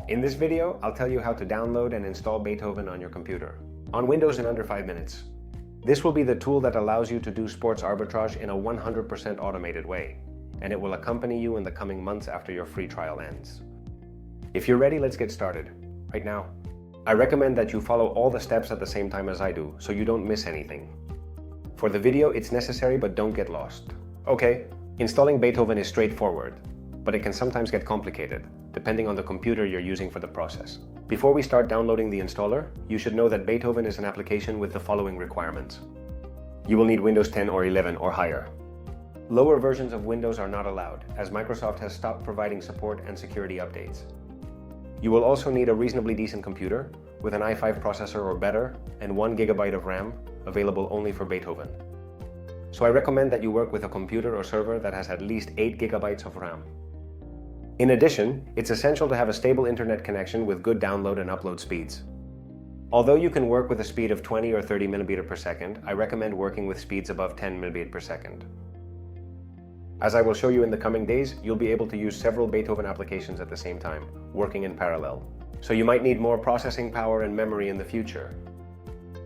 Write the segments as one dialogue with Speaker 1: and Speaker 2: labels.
Speaker 1: In this video, I'll tell you how to download and install Beethoven on your computer, on Windows in under 5 minutes. This will be the tool that allows you to do sports arbitrage in a 100% automated way, and it will accompany you in the coming months after your free trial ends. If you're ready, let's get started, right now. I recommend that you follow all the steps at the same time as I do, so you don't miss anything. For the video, it's necessary, but don't get lost. Okay, installing Beethoven is straightforward, but it can sometimes get complicated, depending on the computer you're using for the process. Before we start downloading the installer, you should know that Beethoven is an application with the following requirements. You will need Windows 10 or 11 or higher. Lower versions of Windows are not allowed, as Microsoft has stopped providing support and security updates. You will also need a reasonably decent computer, with an i5 processor or better, and 1 GB of RAM, available only for Beethoven. So I recommend that you work with a computer or server that has at least 8 GB of RAM. In addition, it's essential to have a stable internet connection with good download and upload speeds. Although you can work with a speed of 20 or 30 Mbps per second, I recommend working with speeds above 10 Mbps per second. As I will show you in the coming days, you'll be able to use several Beethoven applications at the same time, working in parallel. So you might need more processing power and memory in the future.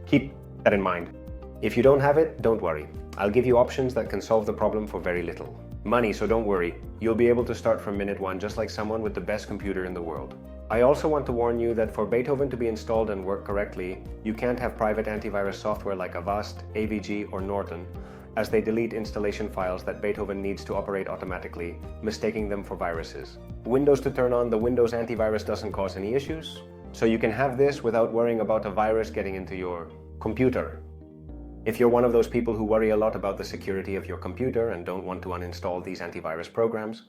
Speaker 1: Keep that in mind. If you don't have it, don't worry. I'll give you options that can solve the problem for very little money, so don't worry. You'll be able to start from minute one, just like someone with the best computer in the world. I also want to warn you that for Beethoven to be installed and work correctly, you can't have private antivirus software like Avast, AVG, or Norton, as they delete installation files that Beethoven needs to operate automatically, mistaking them for viruses. Windows to turn on, the Windows antivirus doesn't cause any issues, so you can have this without worrying about a virus getting into your computer. If you're one of those people who worry a lot about the security of your computer and don't want to uninstall these antivirus programs,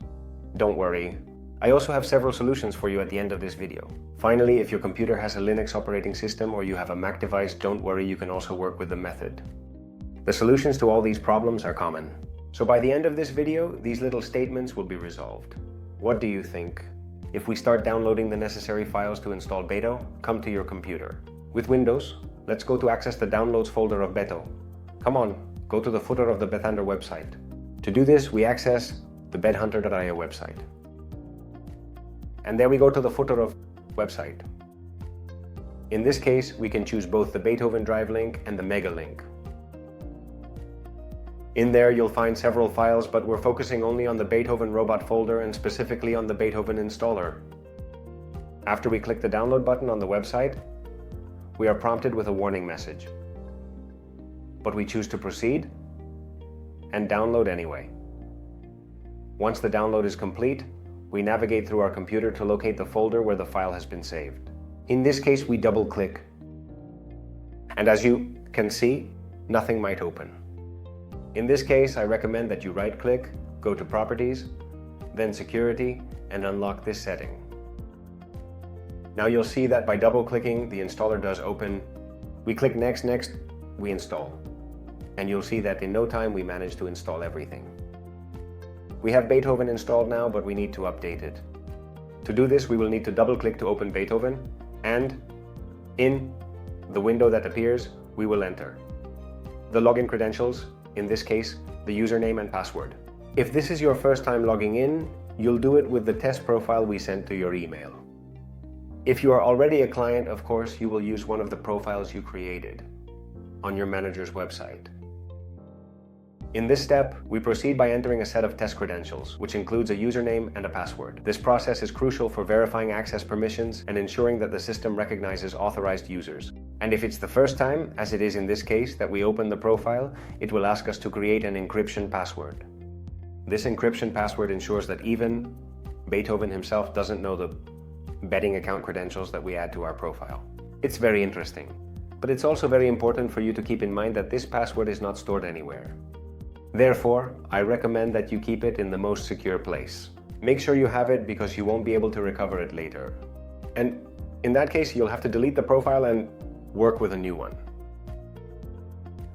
Speaker 1: don't worry. I also have several solutions for you at the end of this video. Finally, if your computer has a Linux operating system or you have a Mac device, don't worry, you can also work with the method. The solutions to all these problems are common. So by the end of this video, these little statements will be resolved. What do you think? If we start downloading the necessary files to install Beto, come to your computer. With Windows, let's go to access the downloads folder of Beto. Come on, go to the footer of the Bethander website. To do this, we access the bedhunter.io website. And there we go to the footer of website. In this case, we can choose both the Beethoven drive link and the mega link. In there, you'll find several files, but we're focusing only on the Beethoven robot folder and specifically on the Beethoven installer. After we click the download button on the website, we are prompted with a warning message. But we choose to proceed and download anyway. Once the download is complete, we navigate through our computer to locate the folder where the file has been saved. In this case, we double-click. And as you can see, nothing might open. In this case, I recommend that you right-click, go to Properties, then Security, and unlock this setting. Now you'll see that by double-clicking, the installer does open. We click Next, we install. And you'll see that in no time we managed to install everything. We have Beethoven installed now, but we need to update it. To do this, we will need to double-click to open Beethoven, and in the window that appears, we will enter the login credentials, in this case, the username and password. If this is your first time logging in, you'll do it with the test profile we sent to your email. If you are already a client, of course, you will use one of the profiles you created on your manager's website. In this step, we proceed by entering a set of test credentials, which includes a username and a password. This process is crucial for verifying access permissions and ensuring that the system recognizes authorized users. And if it's the first time, as it is in this case, that we open the profile, it will ask us to create an encryption password. This encryption password ensures that even Beethoven himself doesn't know the betting account credentials that we add to our profile. It's very interesting, but it's also very important for you to keep in mind that this password is not stored anywhere. Therefore, I recommend that you keep it in the most secure place. Make sure you have it because you won't be able to recover it later. And in that case, you'll have to delete the profile and work with a new one.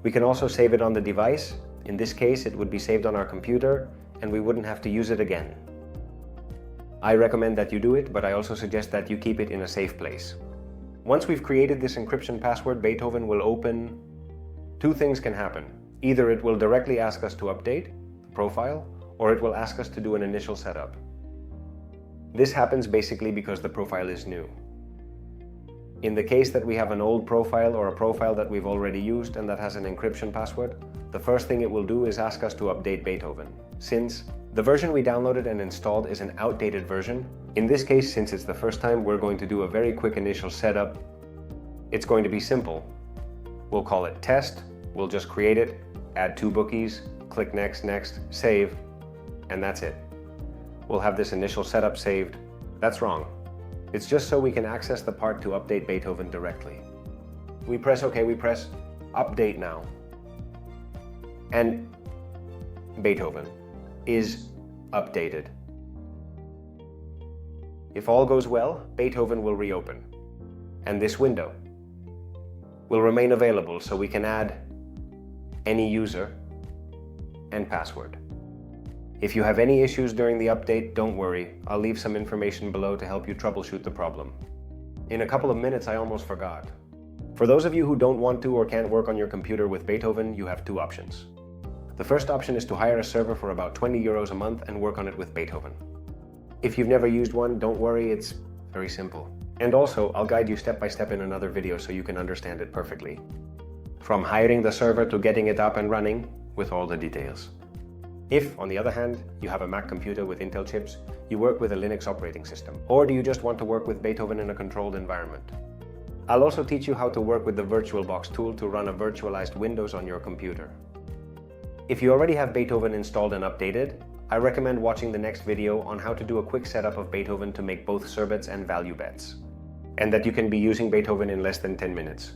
Speaker 1: We can also save it on the device. In this case, it would be saved on our computer and we wouldn't have to use it again. I recommend that you do it, but I also suggest that you keep it in a safe place. Once we've created this encryption password, Beethoven will open. Two things can happen. Either it will directly ask us to update the profile, or it will ask us to do an initial setup. This happens basically because the profile is new. In the case that we have an old profile or a profile that we've already used and that has an encryption password, the first thing it will do is ask us to update BetOven. Since the version we downloaded and installed is an outdated version, in this case, since it's the first time, we're going to do a very quick initial setup. It's going to be simple. We'll call it test, we'll just create it, add 2 bookies, click next, save, and that's it. We'll have this initial setup saved. That's wrong. It's just so we can access the part to update BetOven directly. We press OK, we press update now. And BetOven is updated. If all goes well, BetOven will reopen. And this window will remain available so we can add any user and password. If you have any issues during the update, don't worry. I'll leave some information below to help you troubleshoot the problem. In a couple of minutes, I almost forgot. For those of you who don't want to or can't work on your computer with BetOven, you have 2 options. The first option is to hire a server for about 20 euros a month and work on it with BetOven. If you've never used one, don't worry, it's very simple. And also, I'll guide you step by step in another video so you can understand it perfectly. From hiring the server to getting it up and running with all the details. If, on the other hand, you have a Mac computer with Intel chips, you work with a Linux operating system, or do you just want to work with BetOven in a controlled environment? I'll also teach you how to work with the VirtualBox tool to run a virtualized Windows on your computer. If you already have BetOven installed and updated, I recommend watching the next video on how to do a quick setup of BetOven to make both surbets and value bets, and that you can be using BetOven in less than 10 minutes.